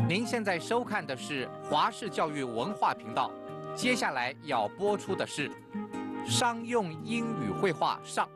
您现在收看的是华视教育文化频道，接下来要播出的是商用英语会话上。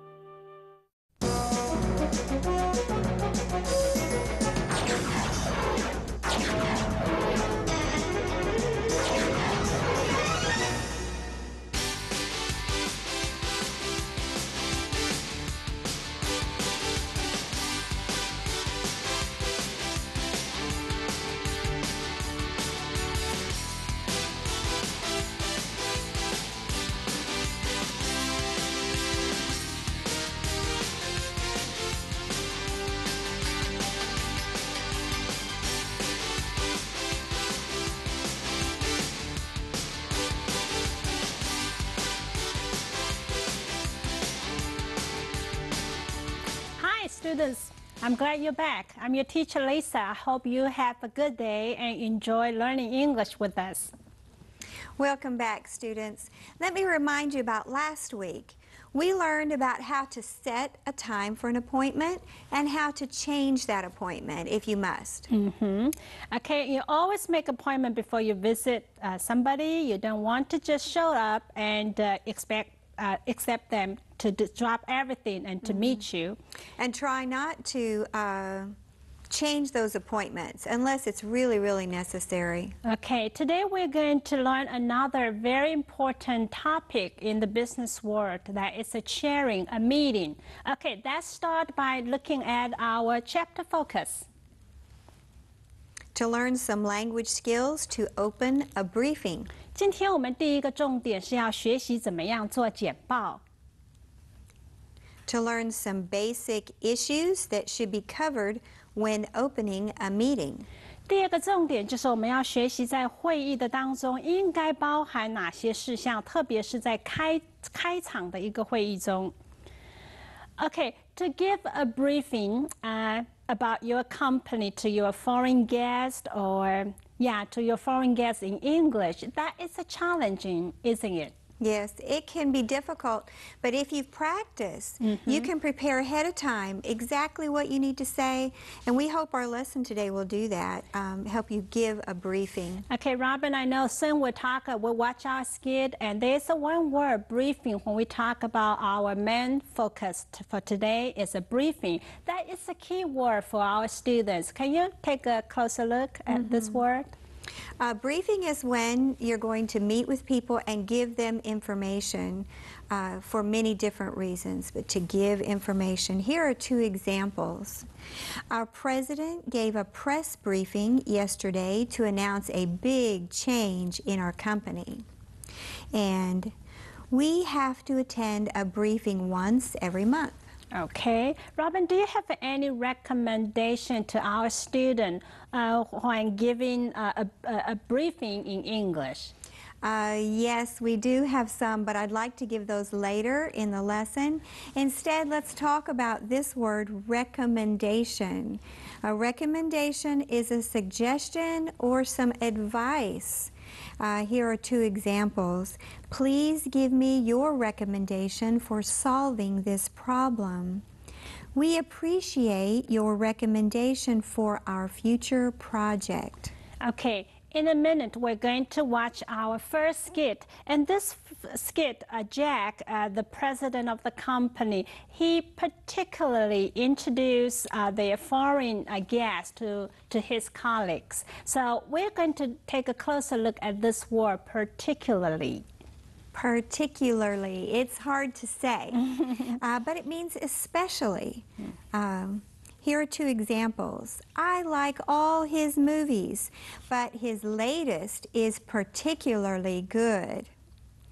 Students, I'm glad you're back. I'm your teacher, Lisa. I hope you have a good day and enjoy learning English with us. Welcome back, students. Let me remind you about last week. We learned about how to set a time for an appointment and how to change that appointment if you must. Okay, you always make an appointment before you visit somebody. You don't want to just show up and accept them to drop everything and to meet you. And try not to change those appointments unless it's really, really necessary. Okay, today we're going to learn another very important topic in the business world, that is a chairing, a meeting. Okay, let's start by looking at our chapter focus. To learn some language skills to open a briefing. 今天我们第一个重点是要学习怎么样做简报。To learn some basic issues that should be covered when opening a meeting. 第二个重点就是我们要学习在会议的当中应该包含哪些事项，特别是在开场的一个会议中。Okay, to give a briefing about your company to your foreign guest or to your foreign guests in English, that is a challenging, isn't it? Yes, it can be difficult, but if you've practiced, you can prepare ahead of time exactly what you need to say, and we hope our lesson today will do that, help you give a briefing. Okay, Robin, I know soon we'll watch our skit, and there's a one word, briefing, when we talk about our main focus for today is a briefing. That is a key word for our students. Can you take a closer look at this word? Briefing is when you're going to meet with people and give them information for many different reasons, but to give information. Here are two examples. Our president gave a press briefing yesterday to announce a big change in our company. And we have to attend a briefing once every month. Okay. Robin, do you have any recommendation to our student when giving a briefing in English? Yes, we do have some, but I'd like to give those later in the lesson. Instead, let's talk about this word, recommendation. A recommendation is a suggestion or some advice. Here are two examples. Please give me your recommendation for solving this problem. We appreciate your recommendation for our future project. Okay. In a minute, we're going to watch our first skit. And this skit, Jack, the president of the company, he particularly introduced their foreign guests to his colleagues. So we're going to take a closer look at this word, particularly. Particularly. It's hard to say, but it means especially. Here are two examples. I like all his movies, but his latest is particularly good.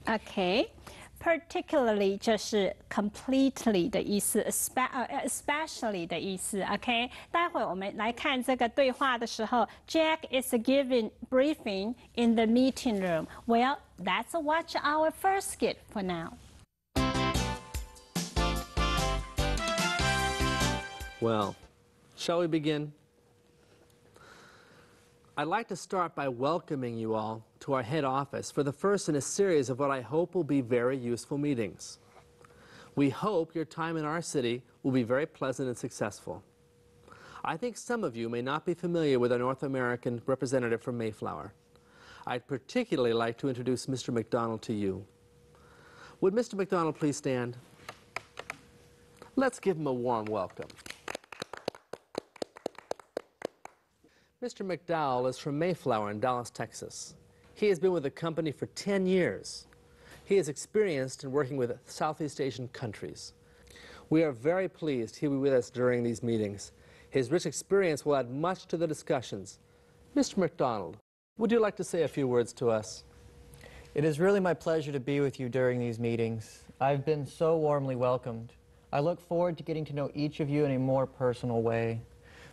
Okay. Particularly 就是 completely 的意思 especially 的意思 OK 待会我们来看这个对话的时候 Jack is giving briefing in the meeting room. Well, let's watch our first skit for now. Well, shall we begin? I'd like to start by welcoming you all to our head office for the first in a series of what I hope will be very useful meetings. We hope your time in our city will be very pleasant and successful. I think some of you may not be familiar with our North American representative from Mayflower. I'd particularly like to introduce Mr. McDonald to you. Would Mr. McDonald please stand? Let's give him a warm welcome. Mr. McDowell is from Mayflower in Dallas, Texas. He has been with the company for 10 years. He is experienced in working with Southeast Asian countries. We are very pleased he'll be with us during these meetings. His rich experience will add much to the discussions. Mr. McDonald, would you like to say a few words to us? It is really my pleasure to be with you during these meetings. I've been so warmly welcomed. I look forward to getting to know each of you in a more personal way.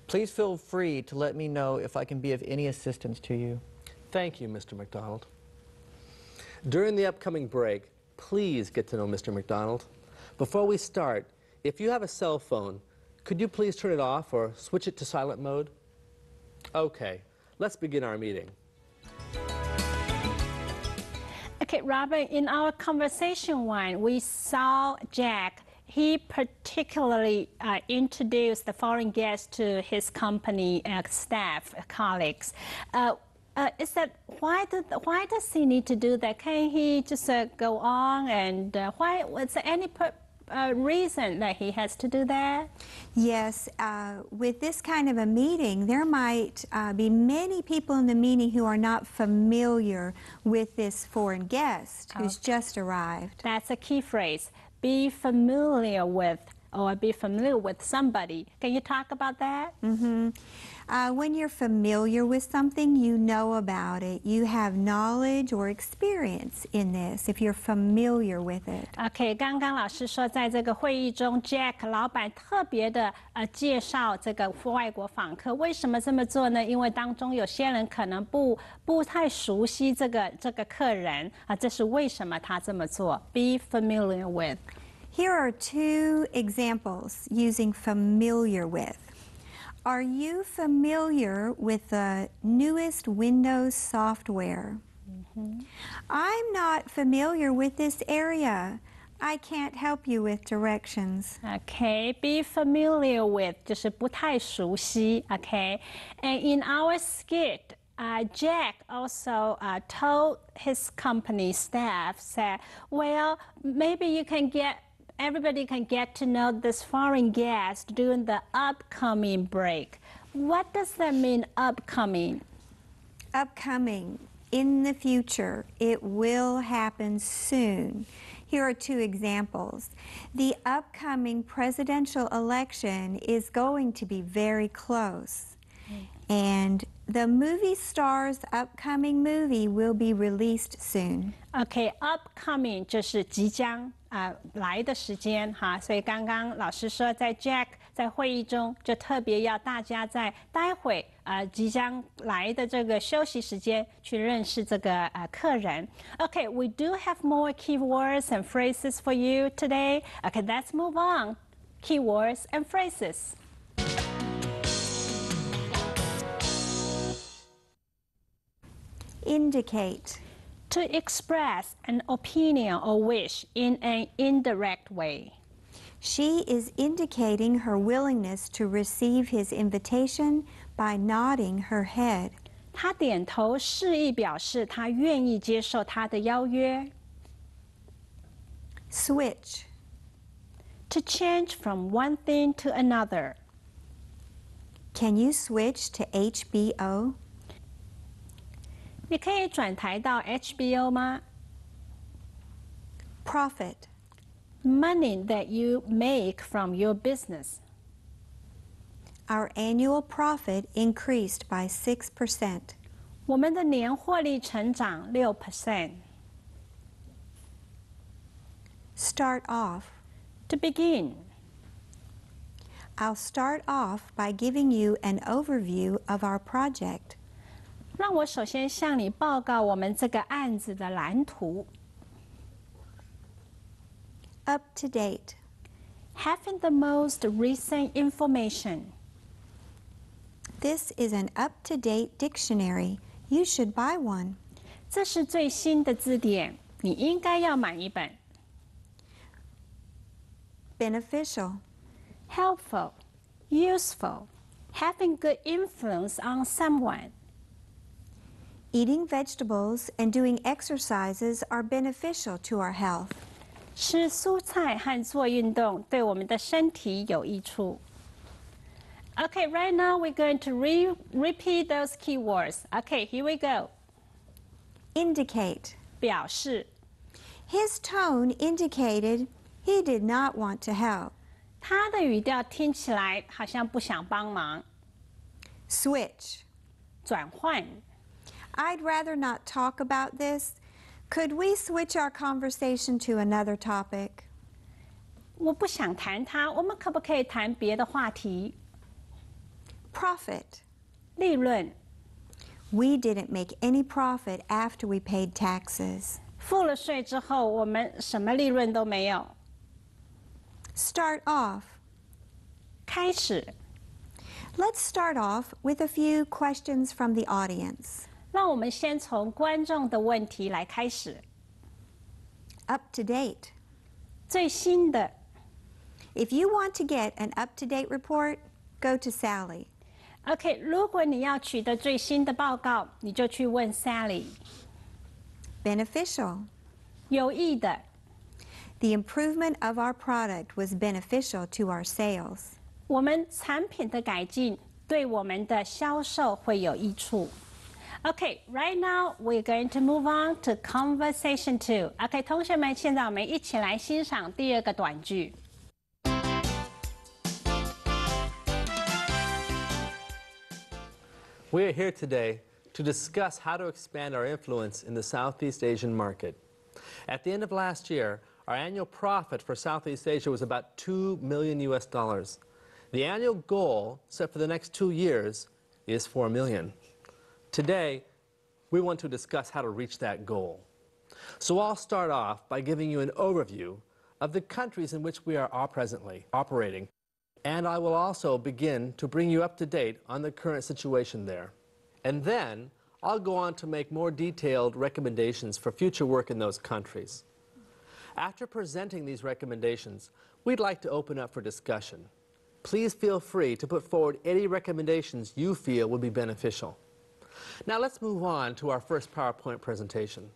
Please feel free to let me know if I can be of any assistance to you. Thank you, Mr. McDonald. During the upcoming break, please get to know Mr. McDonald. Before we start, if you have a cell phone, could you please turn it off or switch it to silent mode? Okay, let's begin our meeting. Okay, Robert, in our conversation one, we saw Jack. He particularly introduced the foreign guest to his company staff, colleagues. Is that why does he need to do that? Can he just go on and why was there any reason that he has to do that? Yes, with this kind of a meeting, there might be many people in the meeting who are not familiar with this foreign guest who's just arrived. That's a key phrase. Be familiar with, or be familiar with somebody. Can you talk about that? When you're familiar with something, you know about it. You have knowledge or experience in this if you're familiar with it. OK， 刚刚老师说，在这个会议中 ，Jack 老板特别的介绍这个外国访客。为什么这么做呢？因为当中有些人可能不太熟悉这个客人啊，这是为什么他这么做。Be familiar with. Here are two examples using familiar with. Are you familiar with the newest Windows software? I'm not familiar with this area. I can't help you with directions. Okay, be familiar with 就是不太熟悉。Okay, and in our skit, Jack also told his company staff that, well, maybe everybody can get to know this foreign guest during the upcoming break. What does that mean, upcoming? Upcoming, in the future. It will happen soon. Here are two examples. The upcoming presidential election is going to be very close. And the movie star's upcoming movie will be released soon. Okay, upcoming 就是即将来的时间哈，所以刚刚老师说，在 Jack 在会议中就特别要大家在待会即将来的这个休息时间去认识这个客人。Okay, we do have more keywords and phrases for you today. Okay, let's move on. Keywords and phrases. Indicate. To express an opinion or wish in an indirect way. She is indicating her willingness to receive his invitation by nodding her head. 她点头示意表示她愿意接受他的邀约。Switch. To change from one thing to another. Can you switch to HBO? 你可以转台到 HBO 吗？ Profit. Money that you make from your business. Our annual profit increased by 6%. 我们的年获利成长6%。Start off. To begin. I'll start off by giving you an overview of our project. 让我首先向你报告我们这个案子的蓝图。Up to date. Having the most recent information. This is an up-to-date dictionary. You should buy one. 这是最新的字典，你应该要买一本。Beneficial. Helpful, useful. having good influence on someone. Eating vegetables and doing exercises are beneficial to our health. 吃蔬菜和做运动对我们的身体有益处。Okay, right now we're going to repeat those keywords. Okay, here we go. Indicate. 表示 His tone indicated he did not want to help. 他的语调听起来好像不想帮忙。Switch. 转换 I'd rather not talk about this. Could we switch our conversation to another topic? 我不想谈它，我们可不可以谈别的话题？ Profit. 利润 We didn't make any profit after we paid taxes. 付了税之后，我们什么利润都没有。 Start off. 开始， Let's start off with a few questions from the audience. 让我们先从观众的问题来开始。 Up to date. 最新的， If you want to get an up-to-date report, go to Sally. OK， 如果你要取得最新的报告，你就去问 Sally。 Beneficial. 有益的， The improvement of our product was beneficial to our sales. 我们产品的改进对我们的销售会有益处。OK, right now we're going to move on to conversation 2. OK， 同学们，现在我们一起来欣赏第二个短句。 We are here today to discuss how to expand our influence in the Southeast Asian market. At the end of last year, our annual profit for Southeast Asia was about $2 million US. The annual goal set for the next 2 years is $4 million. Today, we want to discuss how to reach that goal. So I'll start off by giving you an overview of the countries in which we are presently operating, and I will also begin to bring you up to date on the current situation there. And then I'll go on to make more detailed recommendations for future work in those countries. After presenting these recommendations, we'd like to open up for discussion. Please feel free to put forward any recommendations you feel would be beneficial. Now let's move on to our first PowerPoint presentation.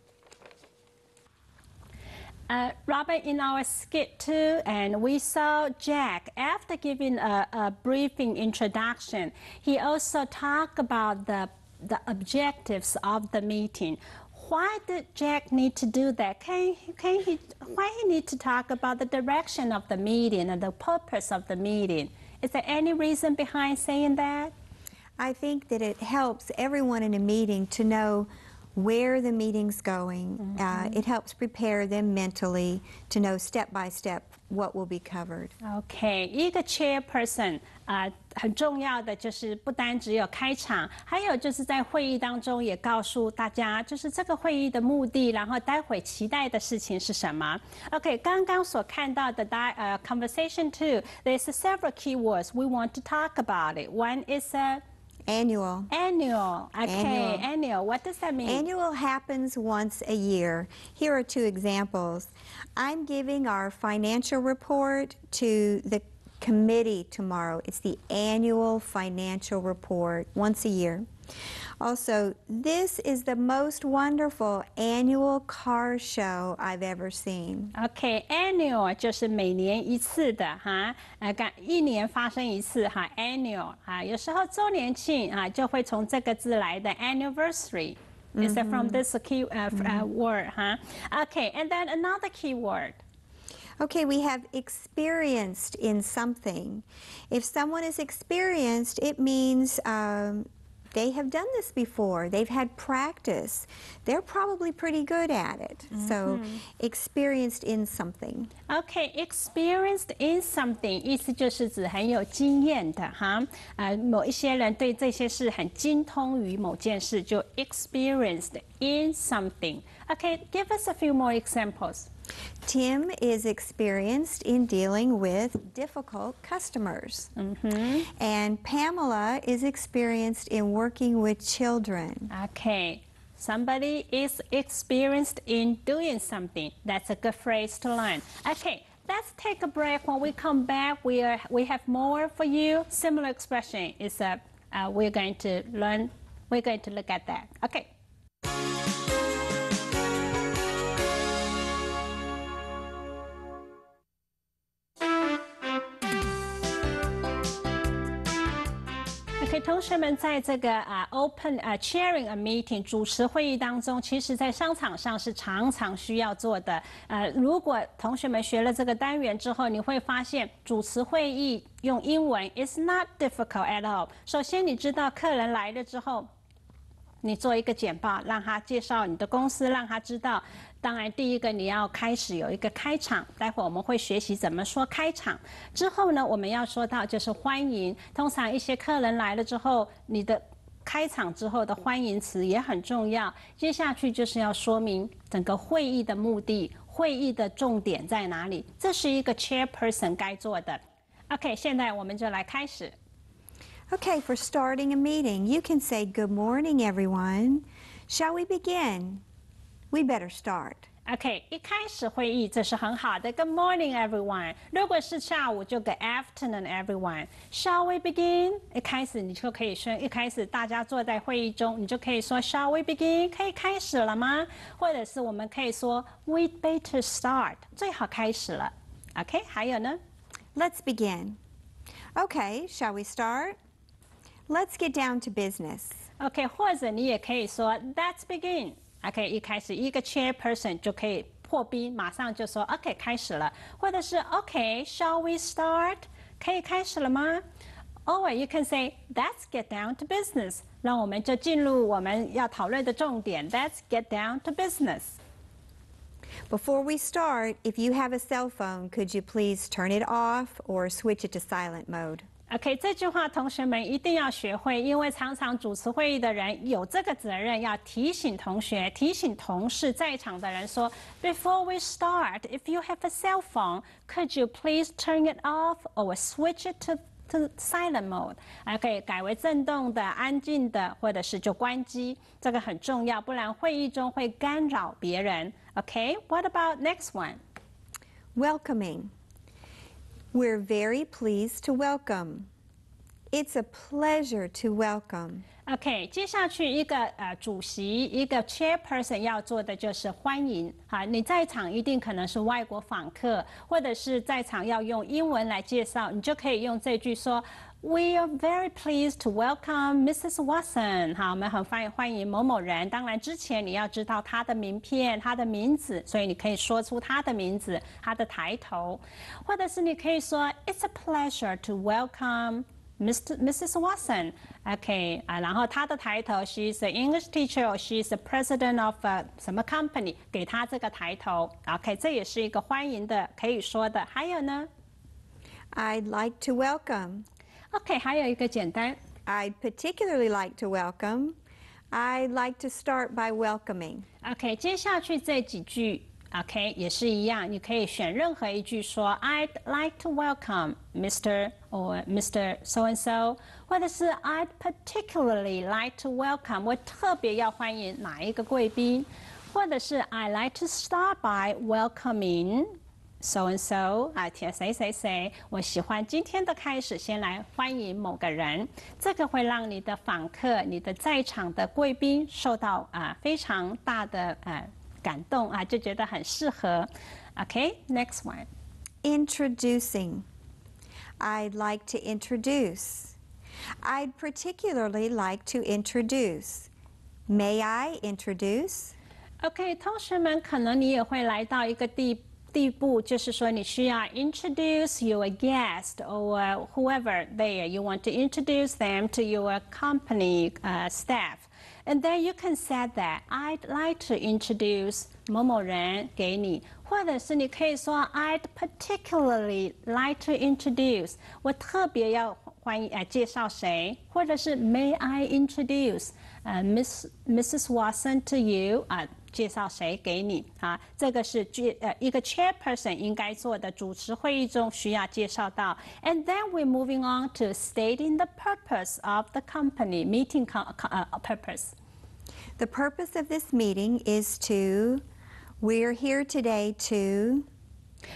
Robert, in our skit 2, and we saw Jack, after giving a briefing introduction, he also talked about the objectives of the meeting. Why did Jack need to do that? Why he need to talk about the direction of the meeting and the purpose of the meeting? Is there any reason behind saying that? I think that it helps everyone in a meeting to know where the meeting's going. It helps prepare them mentally to know step by step what will be covered. OK， 一个 chairperson 很重要的就是不单只有开场，还有就是在会议当中也告诉大家，就是这个会议的目的，然后待会期待的事情是什么。OK， 刚刚所看到的conversation 2 there's several keywords we want to talk about it. One is Annual. Annual. Okay, annual. What does that mean? Annual happens once a year. Here are 2 examples. I'm giving our financial report to the committee tomorrow. It's the annual financial report once a year. Also, this is the most wonderful annual car show I've ever seen. OK, annual 就是每年一次的哈，一年发生一次哈 ，annual 啊，有时候周年庆啊就会从这个字来的 anniversary. Is it from this key word, huh? Okay, and then another key word. Okay, we have experienced in something. If someone is experienced, it means they have done this before. They've had practice. They're probably pretty good at it. So, experienced in something. Okay, experienced in something 意思就是指很有经验的哈，某一些人对这些事很精通于某件事，就 experienced in something. Okay, give us a few more examples. Tim is experienced in dealing with difficult customers. And Pamela is experienced in working with children. Okay, somebody is experienced in doing something. That's a good phrase to learn. Okay, let's take a break. When we come back, we have more for you. Similar expression is we're going to look at that. Okay. OK， 同学们在这个chairing a meeting 主持会议当中，其实在商场上是常常需要做的。如果同学们学了这个单元之后，你会发现主持会议用英文 is not difficult at all。首先，你知道客人来了之后，你做一个简报，让他介绍你的公司，让他知道。当然，第一个你要开始有一个开场，待会我们会学习怎么说开场。之后呢，我们要说到就是欢迎。通常一些客人来了之后，你的开场之后的欢迎词也很重要。接下去就是要说明整个会议的目的，会议的重点在哪里，这是一个 chairperson 该做的。OK， 现在我们就来开始。Okay, for starting a meeting, you can say, "Good morning, everyone. Shall we begin?" We better start. OK， 一开始会议这是很好的。Good morning, everyone. 如果是下午，就 Good afternoon, everyone. Shall we begin? 一开始你就可以说，一开始大家坐在会议中，你就可以说 Shall we begin? 可以开始了吗？或者是我们可以说 We'd better start. 最好开始了。OK， 还有呢 Let's begin. Okay, shall we start? Let's get down to business. OK， 或者你也可以说 Let's begin。OK， 一开始一个 chairperson 就可以破冰，马上就说 OK 开始了，或者是 OK shall we start 可以开始了吗 ？Or you can say Let's get down to business， 让我们就进入我们要讨论的重点 Let's get down to business。 Before we start, if you have a cell phone, could you please turn it off or switch it to silent mode? OK， 这句话同学们一定要学会，因为常常主持会议的人有这个责任，要提醒同学、提醒同事在场的人说 ，Before we start, if you have a cell phone, could you please turn it off or switch it to silent mode？ 可以改为震动的、安静的，或者是就关机，这个很重要，不然会议中会干扰别人。OK，What about next one？ Welcoming. We're very pleased to welcome. It's a pleasure to welcome. OK， 接下去一个主席，一个 chairperson 要做的就是欢迎。好，你在场一定可能是外国访客，或者是在场要用英文来介绍，你就可以用这句说 We are very pleased to welcome Mrs. Watson。好，我们很欢迎某某人。当然，之前你要知道他的名片、他的名字，所以你可以说出他的名字、他的抬头，或者是你可以说 It's a pleasure to welcome Mrs. Watson. OK 然后他的抬头 She's an English teacher or she's the president of 什么 company， 给他这个抬头。OK， 这也是一个欢迎的可以说的。还有呢 I'd like to welcome. OK， 还有一个简单 I'd particularly like to welcome. I'd like to start by welcoming. OK， 接下去这几句 OK 也是一样，你可以选任何一句说 I'd like to welcome Mr. or Mr. so and so， 或者是 I'd particularly like to welcome， 我特别要欢迎哪一个贵宾，或者是 I'd like to start by welcoming so and so， 谁谁谁，我喜欢今天的开始先来欢迎某个人，这个会让你的访客、你的在场的贵宾受到非常大的感动就觉得很适合。OK, next one. Introducing. I'd like to introduce. I'd particularly like to introduce. May I introduce? OK， 同学们，可能你也会来到一个地步，就是说你需要 introduce your guest or whoever there. You want to introduce them to your company staff. And then you can say that I'd like to introduce 某某人给你，或者是你可以说 I'd particularly like to introduce 我特别要介绍谁，或者是 May I introduce Mrs. Watson to you 介绍谁给你这个是一个 chairperson 应该做的，主持会议中需要介绍到。And then we're moving on to stating the purpose of the company meeting purpose. The purpose of this meeting is to, we're here today to.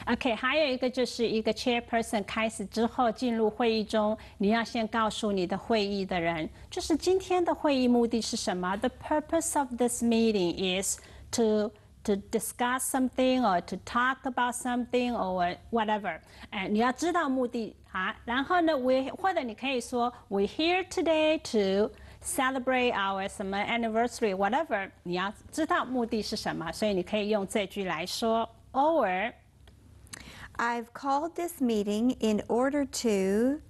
OK， 还有一个就是一个 chairperson 开始之后进入会议中，你要先告诉你的会议的人，就是今天的会议目的是什么 ？The purpose of this meeting is to discuss something or to talk about something or whatever。你要知道目的啊。然后呢，或者你可以说 We're here today to celebrate our 什么 anniversary whatever。你要知道目的是什么，所以你可以用这句来说 or。I've called this meeting in order to,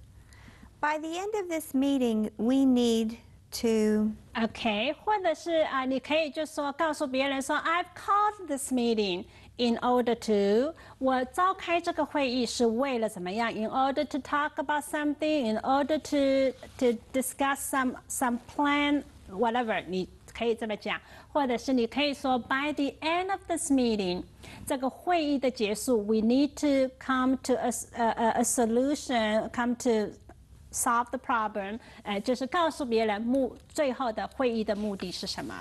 by the end of this meeting, we need to. OK， 或者是你可以就说告诉别人说 I've called this meeting in order to， 我召开这个会议是为了怎么样 ？In order to talk about something, in order to discuss some plan, whatever， 你可以这么讲，或者是你可以说 By the end of this meeting， 这个会议的结束 ，we need to come to a solution, come to solve the problem， 就是告诉别人最后的会议的目的是什么。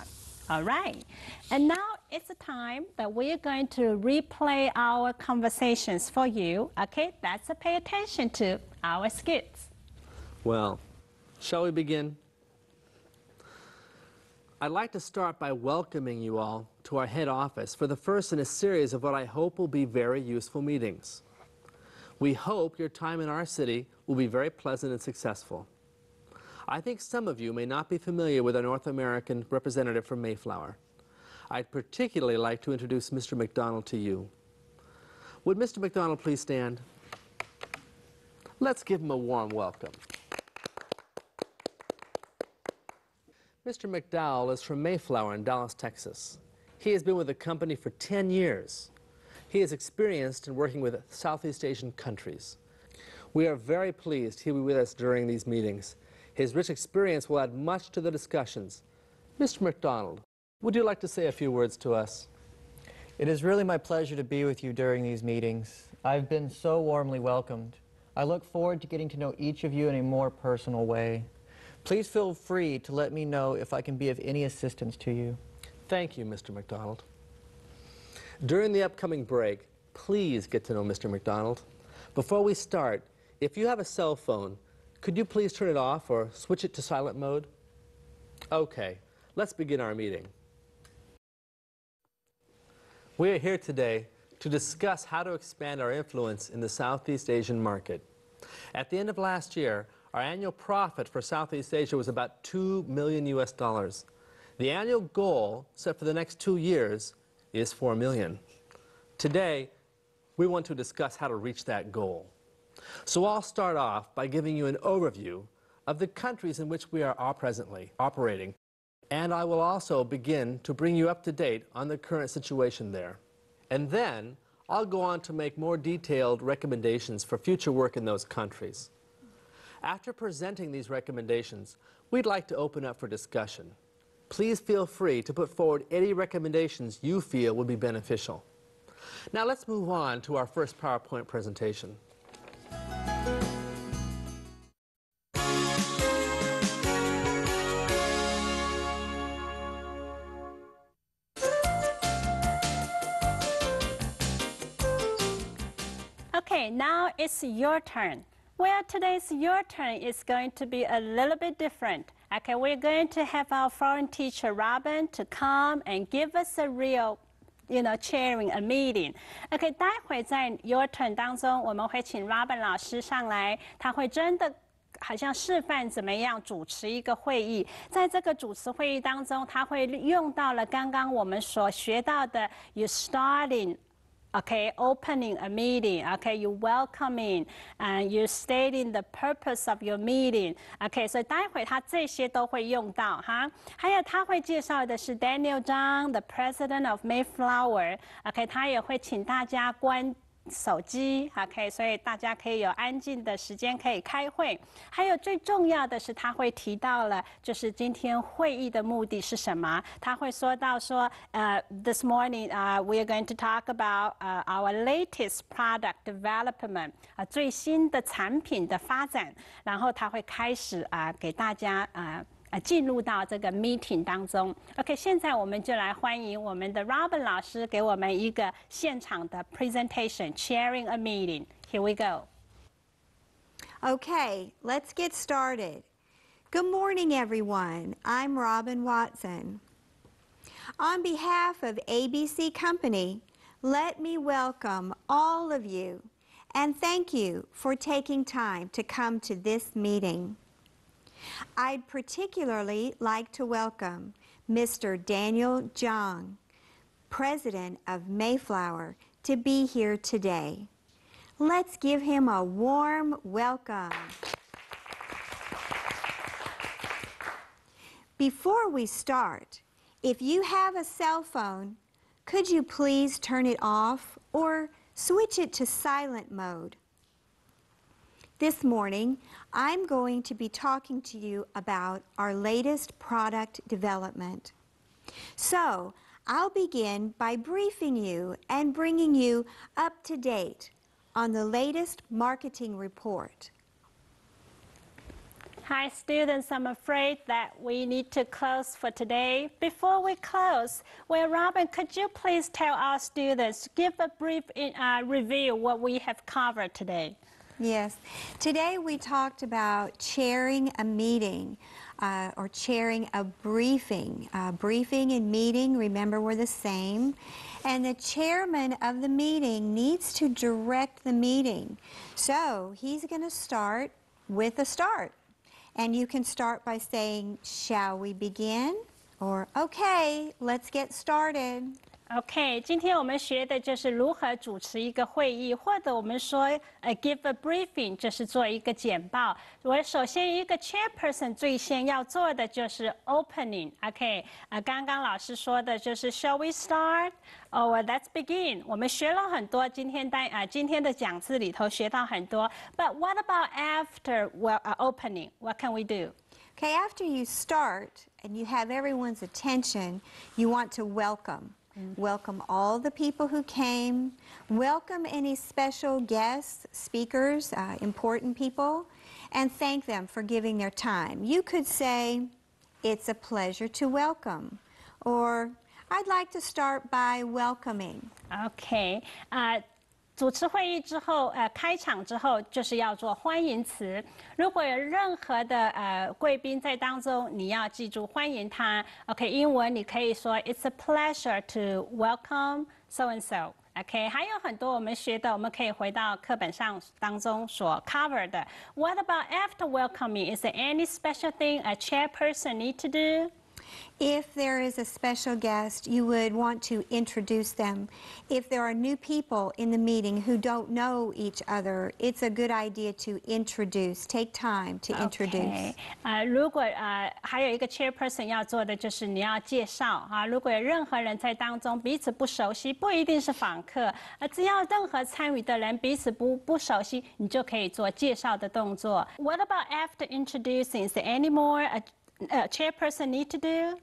All right, and now it's the time that we are going to replay our conversations for you. Okay, that's a pay attention to our skits. Well, shall we begin? I'd like to start by welcoming you all to our head office for the first in a series of what I hope will be very useful meetings. We hope your time in our city will be very pleasant and successful. I think some of you may not be familiar with our North American representative from Mayflower. I'd particularly like to introduce Mr. McDonald to you. Would Mr. McDonald please stand? Let's give him a warm welcome. Mr. McDowell is from Mayflower in Dallas, Texas. He has been with the company for 10 years. He is experienced in working with Southeast Asian countries. We are very pleased he'll be with us during these meetings. His rich experience will add much to the discussions. Mr. McDonald, would you like to say a few words to us? It is really my pleasure to be with you during these meetings. I've been so warmly welcomed. I look forward to getting to know each of you in a more personal way. Please feel free to let me know if I can be of any assistance to you. Thank you, Mr. McDonald. During the upcoming break, please get to know Mr. McDonald. Before we start, if you have a cell phone, could you please turn it off or switch it to silent mode? Okay, let's begin our meeting. We are here today to discuss how to expand our influence in the Southeast Asian market. At the end of last year, our annual profit for Southeast Asia was about $2 million US. The annual goal set for the next 2 years is $4 million. Today, we want to discuss how to reach that goal. So I'll start off by giving you an overview of the countries in which we are presently operating, and I will also begin to bring you up to date on the current situation there. And then I'll go on to make more detailed recommendations for future work in those countries. After presenting these recommendations, we'd like to open up for discussion. Please feel free to put forward any recommendations you feel would be beneficial. Now let's move on to our first PowerPoint presentation. Okay, now it's your turn. Well, today's your turn is going to be a little bit different. Okay, we're going to have our foreign teacher, Robin, to come and give us a real, chairing a meeting. Okay, 待会在 your turn 当中，我们会请 Robin 老师上来，他会真的好像示范怎么样主持一个会议。在这个主持会议当中，他会用到了刚刚我们所学到的 you starting。Okay, opening a meeting. Okay, you welcoming and you stating the purpose of your meeting. Okay, 所以待会他这些都会用到哈。还有他会介绍的是 Daniel Zhang, the president of Mayflower. Okay, 他也会请大家关手机 ，OK， 所以大家可以有安静的时间可以开会。还有最重要的是，他会提到了，就是今天会议的目的是什么？他会说到说，this morning, we are going to talk about our latest product development， 最新的产品的发展。然后他会开始给大家进入到这个 meeting 当中。OK， 现在我们就来欢迎我们的 Robin 老师给我们一个现场的 presentation, chairing a meeting. Here we go. Okay, let's get started. Good morning, everyone. I'm Robin Watson. On behalf of ABC Company, let me welcome all of you and thank you for taking time to come to this meeting. I'd particularly like to welcome Mr. Daniel Zhang, President of Mayflower, to be here today. Let's give him a warm welcome. Before we start, if you have a cell phone, could you please turn it off or switch it to silent mode? This morning, I'm going to be talking to you about our latest product development. So, I'll begin by briefing you and bringing you up to date on the latest marketing report. Hi students, I'm afraid that we need to close for today. Before we close, well, Robin, could you please tell our students, give a brief review what we have covered today? Yes. Today we talked about chairing a meeting or chairing a briefing. Briefing and meeting, remember, were the same. And the chairman of the meeting needs to direct the meeting. So he's going to start with a start. And you can start by saying, shall we begin? Or, okay, let's get started. OK， 今天我们学的就是如何主持一个会议，或者我们说give a briefing， 就是做一个简报。我首先一个 chairperson 最先要做的就是 opening。OK， 刚刚老师说的就是 shall we start or let's begin。我们学了很多，今天的讲字里头学到很多。But what about after opening? What can we do? Okay, after you start and you have everyone's attention, you want to welcome. Welcome all the people who came. Welcome any special guests, speakers, important people, and thank them for giving their time. You could say, it's a pleasure to welcome, or I'd like to start by welcoming. OK， 主持会议之后，开场之后就是要做欢迎词。如果有任何的贵宾在当中，你要记住欢迎他。OK， 英文你可以说 It's a pleasure to welcome so and so。OK， 还有很多我们学的，我们可以回到课本上当中所 cover 的。What about after welcoming? Is there any special thing a chairperson need to do? If there is a special guest, you would want to introduce them. If there are new people in the meeting who don't know each other, it's a good idea to introduce. Take time to introduce. 如果还有一个 chairperson 要做的就是你要介绍如果有任何人在当中彼此不熟悉，不一定是访客，只要任何参与的人彼此不熟悉，你就可以做介绍的动作。What about after introducing? Is there any more a chairperson need to do?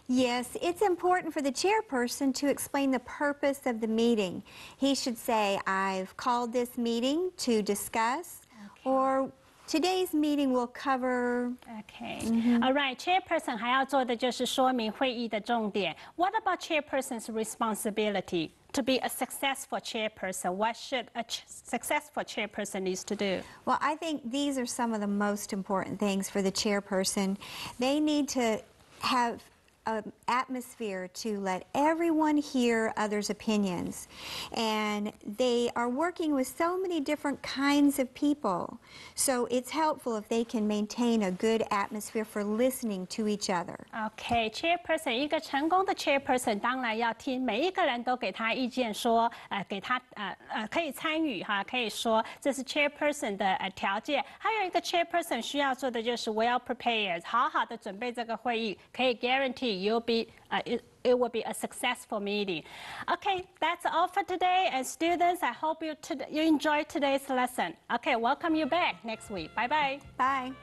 Yes, it's important for the chairperson to explain the purpose of the meeting. He should say, I've called this meeting to discuss, or today's meeting will cover... Okay. All right. Chairperson 还要做的就是说明会议的重点。What about chairperson's responsibility? To be a successful chairperson, what should a successful chairperson needs to do? Well, I think these are some of the most important things for the chairperson. They need to have an atmosphere to let everyone hear others' opinions. And they are working with so many different kinds of people. So it's helpful if they can maintain a good atmosphere for listening to each other. Okay, chairperson 一个成功的 chairperson 当然要听每一个人都给他意见说，给他可以参与可以说这是 chairperson 的条件。还有一个 chairperson 需要做的就是 well prepared， 好好的准备这个会议，可以 guarantee you'll be it will be a successful meeting. Okay, that's all for today. And students, I hope you enjoyed today's lesson. Okay, welcome you back next week. Bye-bye. Bye.